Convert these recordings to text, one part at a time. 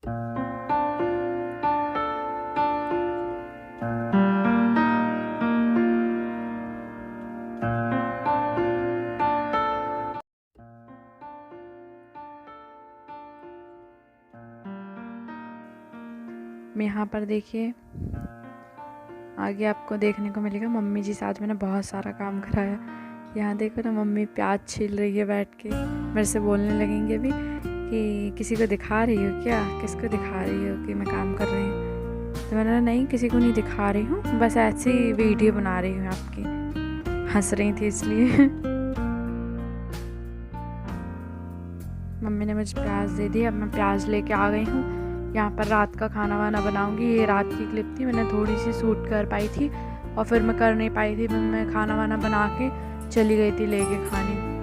मैं यहाँ पर देखिए आगे आपको देखने को मिलेगा मम्मी जी से आज मैंने बहुत सारा काम कराया। यहाँ देखो ना मम्मी प्याज छील रही है बैठ के, मेरे से बोलने लगेंगे अभी कि किसी को दिखा रही हो क्या, किसको दिखा रही हो कि मैं काम कर रही हूँ। तो मैंने नहीं, किसी को नहीं दिखा रही हूँ, बस ऐसे ही वीडियो बना रही हूँ आपकी। हंस रही थी इसलिए। मम्मी ने मुझे प्याज दे दी, अब मैं प्याज लेके आ गई हूँ। यहाँ पर रात का खाना वाना बनाऊंगी। ये रात की क्लिप थी, मैंने थोड़ी सी शूट कर पाई थी और फिर मैं कर नहीं पाई थी। मैं खाना वाना बना के चली गई थी लेके खाने।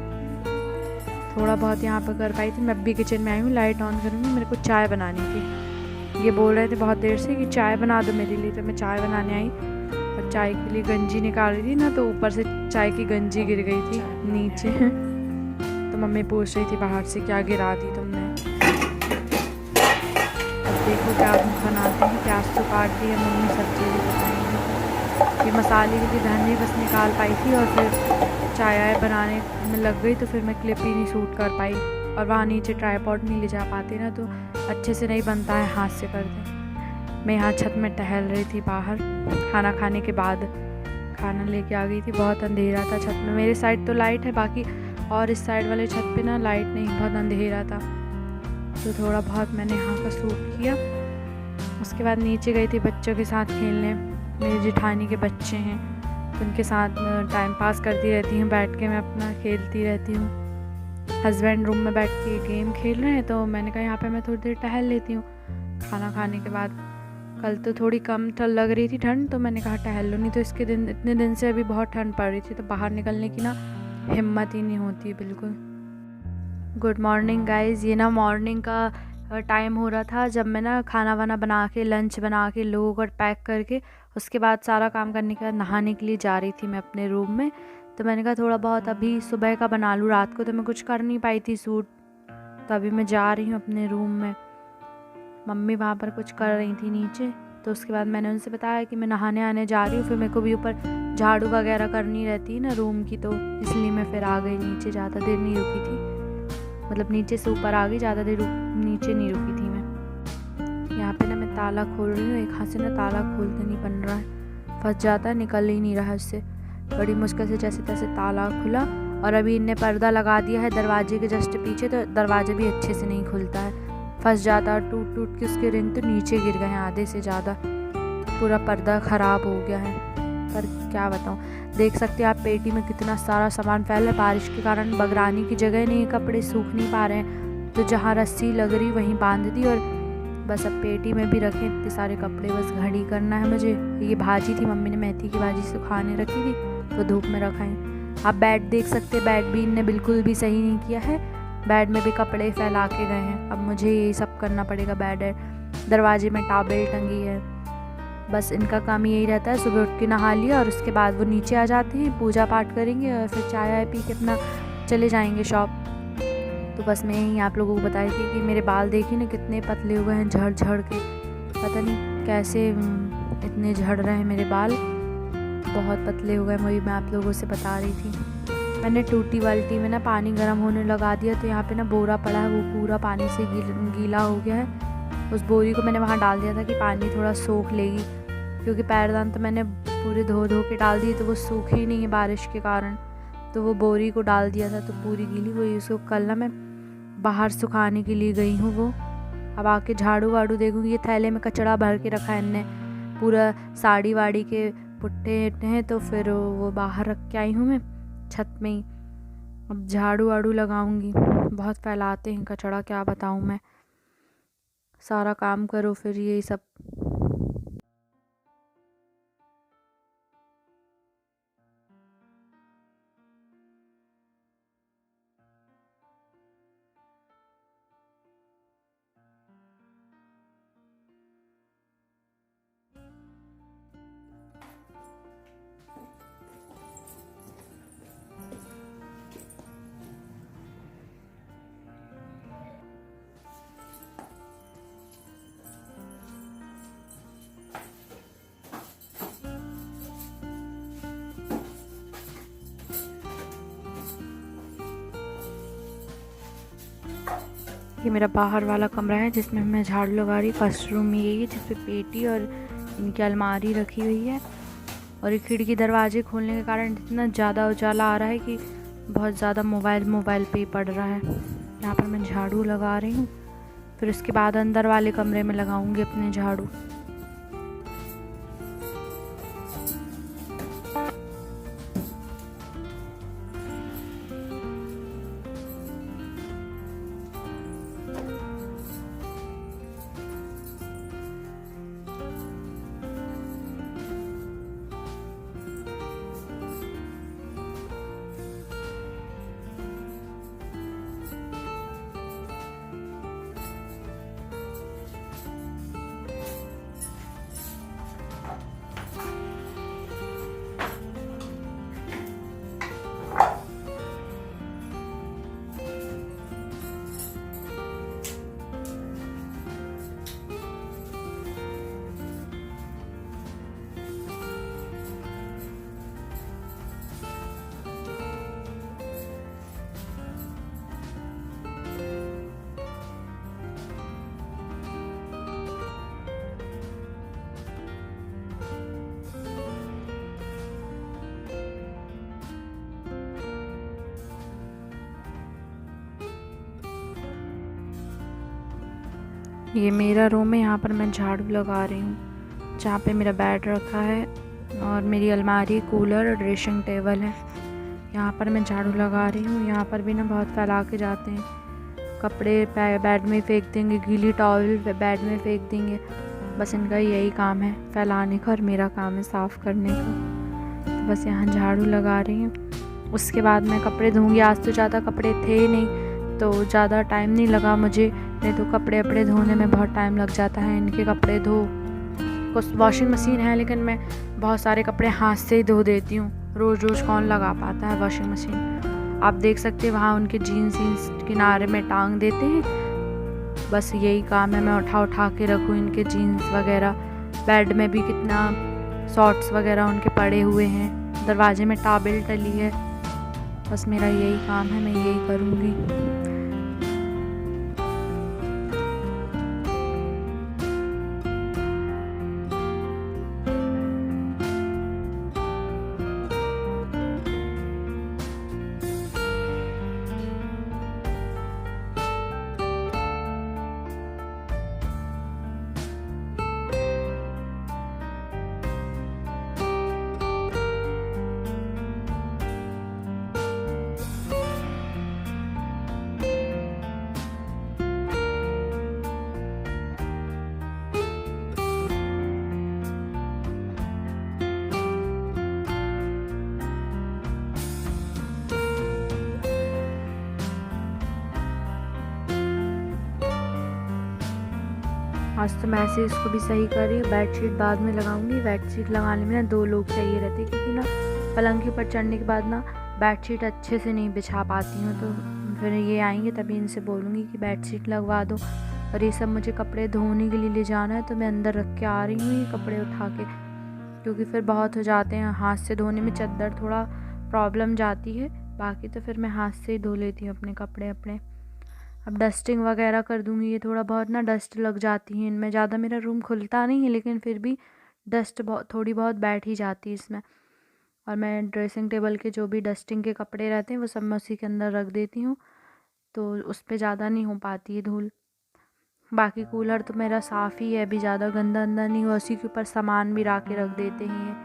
थोड़ा बहुत यहाँ पर कर पाई थी। मैं अभी किचन में आई हूँ, लाइट ऑन करूँगी, मेरे को चाय बनानी थी। ये बोल रहे थे बहुत देर से कि चाय बना दो मेरे लिए, तो मैं चाय बनाने आई और चाय के लिए गंजी निकाल रही थी ना, तो ऊपर से चाय की गंजी गिर गई थी नीचे। तो मम्मी पूछ रही थी बाहर से क्या गिरा दी तुमने। अब देखो क्या बनाते हैं। प्याज तो काट दिया, मम्मी सब्जी भी बताएंगी। ये मसाले के लिए धनिया बस निकाल पाई थी और फिर चाय आय बनाने में लग गई, तो फिर मैं क्लिप ही नहीं शूट कर पाई। और वहाँ नीचे ट्राईपॉड नहीं ले जा पाती ना, तो अच्छे से नहीं बनता है हाथ से करते। मैं यहाँ छत में टहल रही थी बाहर, खाना खाने के बाद खाना लेके आ गई थी। बहुत अंधेरा था छत में। मेरे साइड तो लाइट है बाकी, और इस साइड वाले छत पे ना लाइट नहीं, बहुत अंधेरा था। तो थोड़ा बहुत मैंने यहाँ का शूट किया। उसके बाद नीचे गई थी बच्चों के साथ खेलने। मेरी जेठानी के बच्चे हैं, तो उनके साथ टाइम पास करती रहती हूँ, बैठ के मैं अपना खेलती रहती हूँ। हस्बैंड रूम में बैठ के गेम खेल रहे हैं, तो मैंने कहा यहाँ पे मैं थोड़ी देर टहल लेती हूँ खाना खाने के बाद। कल तो थोड़ी कम लग रही थी ठंड, तो मैंने कहा टहल लो, नहीं तो इतने दिन से अभी बहुत ठंड पड़ रही थी, तो बाहर निकलने की ना हिम्मत ही नहीं होती बिल्कुल। Good morning guys. ये ना मॉर्निंग का टाइम हो रहा था, जब मैं ना खाना वाना बना के लंच बना के लोगों को पैक करके उसके बाद सारा काम करने के बाद नहाने के लिए जा रही थी मैं अपने रूम में। तो मैंने कहा थोड़ा बहुत अभी सुबह का बना लूँ, रात को तो मैं कुछ कर नहीं पाई थी शूट। तो अभी मैं जा रही हूँ अपने रूम में। मम्मी वहाँ पर कुछ कर रही थी नीचे, तो उसके बाद मैंने उनसे बताया कि मैं नहाने आने जा रही हूँ। फिर मेरे को भी ऊपर झाड़ू वगैरह करनी रहती है ना रूम की, तो इसलिए मैं फिर आ गई नीचे। ज़्यादा देर नहीं रुकी थी, मतलब नीचे से ऊपर आ गई, ज़्यादा देर नीचे नहीं रुकी थी मैं। यहाँ पे ना मैं ताला खोल रही हूँ, एक हाथ से ना ताला खोलते नहीं बन रहा है, फंस जाता है, निकल ही नहीं रहा है उससे। बड़ी मुश्किल से जैसे तैसे ताला खुला। और अभी इनने पर्दा लगा दिया है दरवाजे के जस्ट पीछे, तो दरवाजे भी अच्छे से नहीं खुलता है, फंस जाता है। टूट टूट के उसके रिंग तो नीचे गिर गए हैं आधे से ज़्यादा, पूरा पर्दा ख़राब हो गया है। पर क्या बताऊँ, देख सकते हैं आप पेटी में कितना सारा सामान फैला है। बारिश के कारण बगरानी की जगह नहीं, कपड़े सूख नहीं पा रहे हैं, तो जहाँ रस्सी लग रही वहीं बांध दी और बस अब पेटी में भी रखे इतने सारे कपड़े। बस घड़ी करना है मुझे। ये भाजी थी, मम्मी ने मेथी की भाजी सुखाने रखी थी, तो धूप में रखाई। आप बेड देख सकते हैं, बेड भी इनने बिल्कुल भी सही नहीं किया है, बेड में भी कपड़े फैला के गए हैं। अब मुझे ये सब करना पड़ेगा। बेड है, दरवाजे में टॉवेल टंगी है। बस इनका काम यही रहता है, सुबह उठ के नहा लिया और उसके बाद वो नीचे आ जाते हैं, पूजा पाठ करेंगे और फिर चाय वाय पी के अपना चले जाएंगे शॉप। तो बस मैं यही आप लोगों को बताई थी कि मेरे बाल देखिए ना कितने पतले हुए हैं, झड़ झड़ के, पता नहीं कैसे इतने झड़ रहे हैं मेरे बाल, बहुत पतले हो गए। वही मैं आप लोगों से बता रही थी। मैंने टूटी बाल्टी में ना पानी गर्म होने लगा दिया, तो यहाँ पे ना बोरा पड़ा है, वो पूरा पानी से गीला हो गया है। उस बोरी को मैंने वहाँ डाल दिया था कि पानी थोड़ा सोख लेगी, क्योंकि पैरदान तो मैंने पूरे धो के डाल दिए, तो वो सूखे ही नहीं है बारिश के कारण। तो वो बोरी को डाल दिया था तो पूरी गीली हुई। उसको कल ना मैं बाहर सुखाने के लिए गई हूँ। वो अब आके झाड़ू वाड़ू देखूँगी। ये थैले में कचड़ा भर के रखा है इनने, पूरा साड़ी वाड़ी के पुट्टे हैं, तो फिर वो बाहर रख के आई हूँ मैं छत में ही। अब झाड़ू वाड़ू लगाऊंगी। बहुत फैलाते हैं कचड़ा, क्या बताऊँ मैं। सारा काम करो फिर ये सब। ये मेरा बाहर वाला कमरा है जिसमें मैं झाड़ू लगा रही। फर्स्ट रूम में यही है जिसपे पेटी और इनकी अलमारी रखी हुई है। और ये खिड़की दरवाजे खोलने के कारण इतना ज़्यादा उजाला आ रहा है कि बहुत ज़्यादा मोबाइल पे ही पड़ रहा है। यहाँ पर मैं झाड़ू लगा रही हूँ, फिर उसके बाद अंदर वाले कमरे में लगाऊंगी अपने झाड़ू। ये मेरा रूम है, यहाँ पर मैं झाड़ू लगा रही हूँ। जहाँ पे मेरा बेड रखा है और मेरी अलमारी, कूलर और ड्रेसिंग टेबल है, यहाँ पर मैं झाड़ू लगा रही हूँ। यहाँ पर भी ना बहुत फैला के जाते हैं, कपड़े बेड में फेंक देंगे, गीली टॉवल बेड में फेंक देंगे। बस इनका यही काम है, फैलाने का, और मेरा काम है साफ़ करने का। तो बस यहाँ झाड़ू लगा रही हूँ। उसके बाद मैं कपड़े धोऊँगी। आज तो ज़्यादा कपड़े थे नहीं तो ज़्यादा टाइम नहीं लगा मुझे, नहीं तो कपड़े धोने में बहुत टाइम लग जाता है। इनके कपड़े धो, कुछ वॉशिंग मशीन है लेकिन मैं बहुत सारे कपड़े हाथ से ही धो देती हूँ। रोज़ कौन लगा पाता है वॉशिंग मशीन। आप देख सकते हैं वहाँ उनके जीन्स किनारे में टांग देते हैं। बस यही काम है, मैं उठा के रखूँ इनके जीन्स वगैरह। बेड में भी कितना शॉर्ट्स वगैरह उनके पड़े हुए हैं, दरवाजे में टॉवल टली है। बस मेरा यही काम है, मैं यही करूँगी। आज तो मैं ऐसे इसको भी सही कर रही हूँ। बेडशीट बाद में लगाऊंगी। बेडशीट लगाने में ना 2 लोग चाहिए रहते, क्योंकि ना पलंग के ऊपर चढ़ने के बाद ना बेडशीट अच्छे से नहीं बिछा पाती हूँ। तो फिर ये आएंगे तभी इनसे बोलूँगी कि बेडशीट लगवा दो। और ये सब मुझे कपड़े धोने के लिए ले जाना है, तो मैं अंदर रख के आ रही हूँ ये कपड़े उठा के, क्योंकि फिर बहुत हो जाते हैं। हाथ से धोने में चद्दर थोड़ा प्रॉब्लम जाती है, बाकी तो फिर मैं हाथ से ही धो लेती हूँ अपने कपड़े अपने। अब डस्टिंग वगैरह कर दूँगी। ये थोड़ा बहुत ना डस्ट लग जाती है इनमें, ज़्यादा मेरा रूम खुलता नहीं है लेकिन फिर भी डस्ट थोड़ी बहुत बैठ ही जाती है इसमें। और मैं ड्रेसिंग टेबल के जो भी डस्टिंग के कपड़े रहते हैं वो सब मैं उसी के अंदर रख देती हूँ, तो उस पर ज़्यादा नहीं हो पाती है धूल। बाकी कूलर तो मेरा साफ़ ही है, अभी ज़्यादा गंदा अंदर नहीं हुआ। उसी के ऊपर सामान भी रख के रख देते हैं।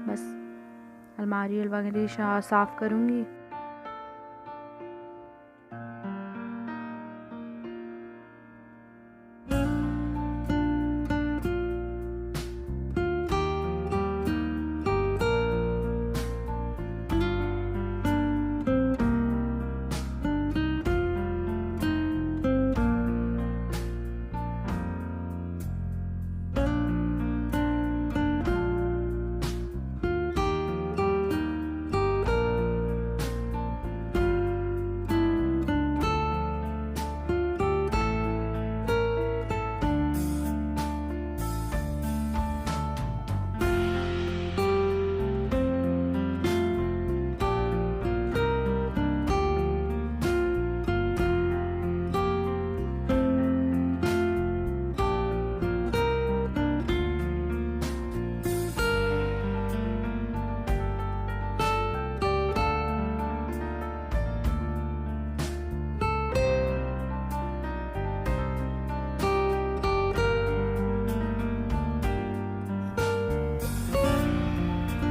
बस अलमारी वगैरह साफ़ करूँगी।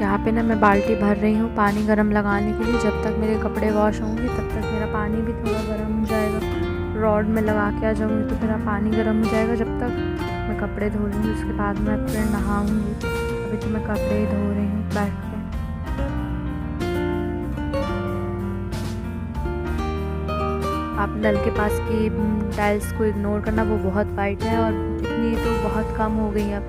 यहाँ पे ना मैं बाल्टी भर रही हूँ पानी गर्म लगाने के लिए। जब तक मेरे कपड़े वॉश होंगे तब तक मेरा पानी भी थोड़ा गर्म हो जाएगा। रॉड में लगा के आ जाऊँगी तो मेरा पानी गर्म हो जाएगा। जब तक मैं कपड़े धो लूँगी उसके बाद मैं फिर नहाऊँगी। अभी तो मैं कपड़े ही धो रही हूँ बैठ के। आप नल के पास की टाइल्स को इग्नोर करना, वो बहुत वाइट है और इतनी तो बहुत कम हो गई है।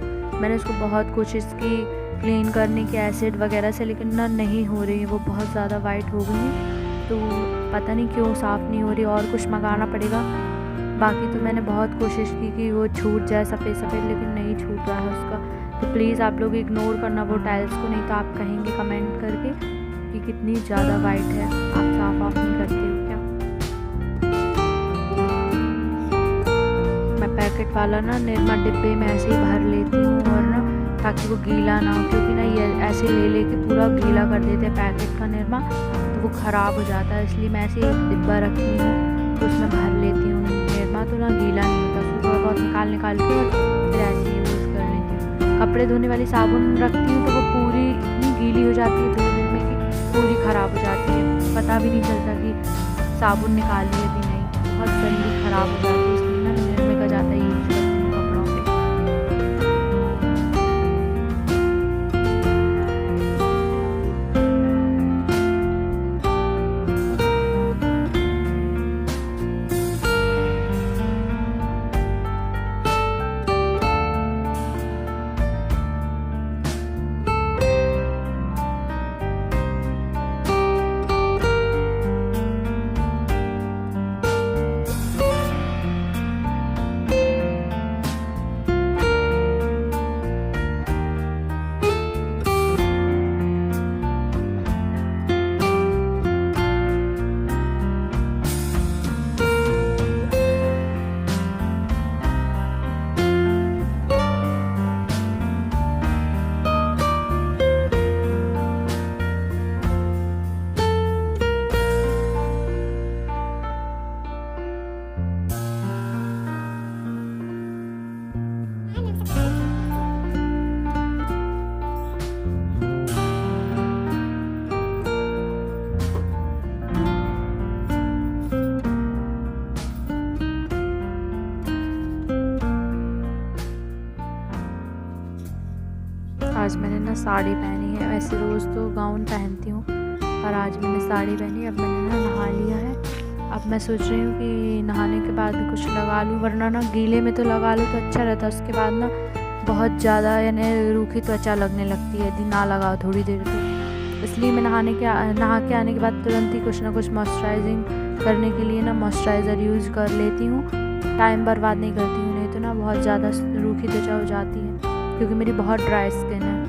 मैंने उसको बहुत कोशिश की क्लीन करने की एसिड वगैरह से, लेकिन ना नहीं हो रही है, वो बहुत ज़्यादा वाइट हो गई है। तो पता नहीं क्यों साफ़ नहीं हो रही, और कुछ मंगाना पड़ेगा। बाकी तो मैंने बहुत कोशिश की कि वो छूट जाए सफ़ेद सफ़ेद, लेकिन नहीं छूट रहा है उसका। तो प्लीज़ आप लोग इग्नोर करना वो टाइल्स को, नहीं तो आप कहेंगे कमेंट करके कि कितनी ज़्यादा वाइट है, आप साफ़ ऑफ नहीं करते हो क्या। मैं पैकेट वाला ना निरमा डिब्बे में ऐसे ही भर लेती हूँ, और ना ताकि वो गीला ना हो, क्योंकि ना ये ऐसे ले के पूरा गीला कर देते हैं पैकेट का निरमा, तो वो ख़राब हो जाता है। इसलिए मैं ऐसे एक डिब्बा रखती हूँ तो उसमें भर लेती हूँ निरमा, तो ना गीला नहीं होता। उसको थोड़ा बहुत निकाल के और फिर ऐसे यूज़ कर लेती हूँ। कपड़े धोने वाली साबुन रखती हूँ तो वो पूरी इतनी गीली हो जाती है 2 दिन में कि पूरी ख़राब हो जाती है, पता भी नहीं चलता कि साबुन निकाली है कि नहीं, बहुत जल्दी ख़राब हो जाती है। इसलिए ना निरमे का ज़्यादा यूज़ करती हूँ कपड़ों पे। आज मैंने ना साड़ी पहनी है, वैसे रोज़ तो गाउन पहनती हूँ, पर आज मैंने साड़ी पहनी। अब मैंने ना नहा लिया है। अब मैं सोच रही हूँ कि नहाने के बाद कुछ लगा लूँ, वरना ना गीले में तो लगा लूँ तो अच्छा रहता है, उसके बाद ना बहुत ज़्यादा यानी रूखी त्वचा लगने लगती है यदि ना लगाओ थोड़ी देर तो। इसलिए मैं नहा के आने के बाद तुरंत ही कुछ ना कुछ मॉइस्चराइजिंग करने के लिए ना मॉइस्चराइज़र यूज़ कर लेती हूँ। टाइम बर्बाद नहीं करती हूँ, नहीं तो ना बहुत ज़्यादा रूखी त्वचा हो जाती है, क्योंकि मेरी बहुत ड्राई स्किन है।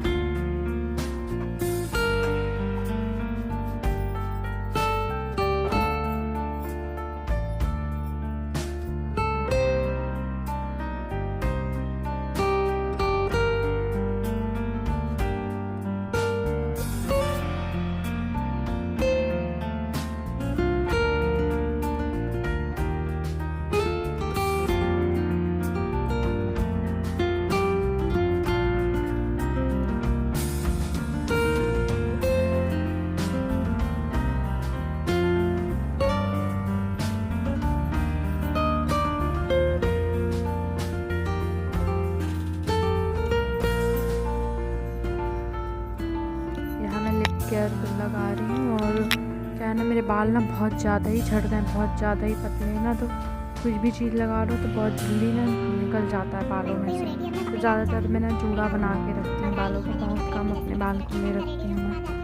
केयर लगा रही हूँ, और क्या है ना मेरे बाल ना बहुत ज़्यादा ही झड़ गए, बहुत ज़्यादा ही पतले हैं ना, तो कुछ भी चीज़ लगा लो तो बहुत जल्दी ना निकल जाता है बालों में से। तो ज़्यादातर मैं ना जूड़ा बना के रखती हूँ बालों को, बहुत कम अपने बाल खुले रखती हूँ मैं।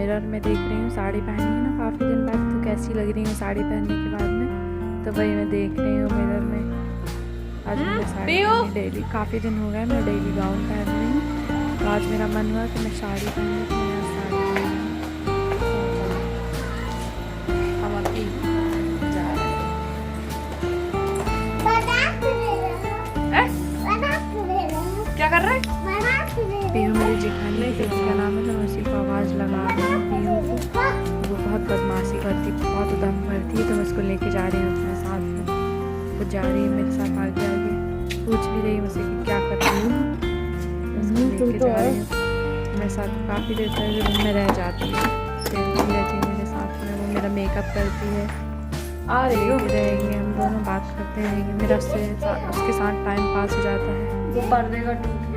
मिरर में देख रही हूँ साड़ी पहनी है ना काफ़ी दिन बाद, तो कैसी लग रही हूँ साड़ी पहनने के बाद में, तो वही मैं देख रही हूँ मिरर में। आज मैं साड़ी डेली काफ़ी दिन हो गए मैं डेली गाउन पहन रही हूँ, तो आज मेरा मन हुआ कि मैं साड़ी पहनूँ, तो मैं साड़ी पहनी। हम अभी जा रहे हैं। क्या कर रहे हैं? पीहू मेरी जेठानी है, किसी का नाम है, तो मैं उसी को आवाज़ लगा रही हूँ पीहू को। वो बहुत बदमाशी करती, बहुत उदम करती है, तो मैं उसको लेके जा रही हूँ अपने साथ में। वो जा रही है मेरे साथ आगे आगे, पूछ भी रही है मुझसे कि क्या कर रही हूँ, उसको लेके जा रही हूँ मेरे साथ। काफ़ी देर तक रूम में रह जाती है, खेलती रहती है मेरे साथ में, वो मेरा मेकअप करती है। आ रही हो रहेंगे, हम दोनों बात करते रहेंगे, मेरा उसके साथ टाइम पास हो जाता है। वो पर्दे का टूट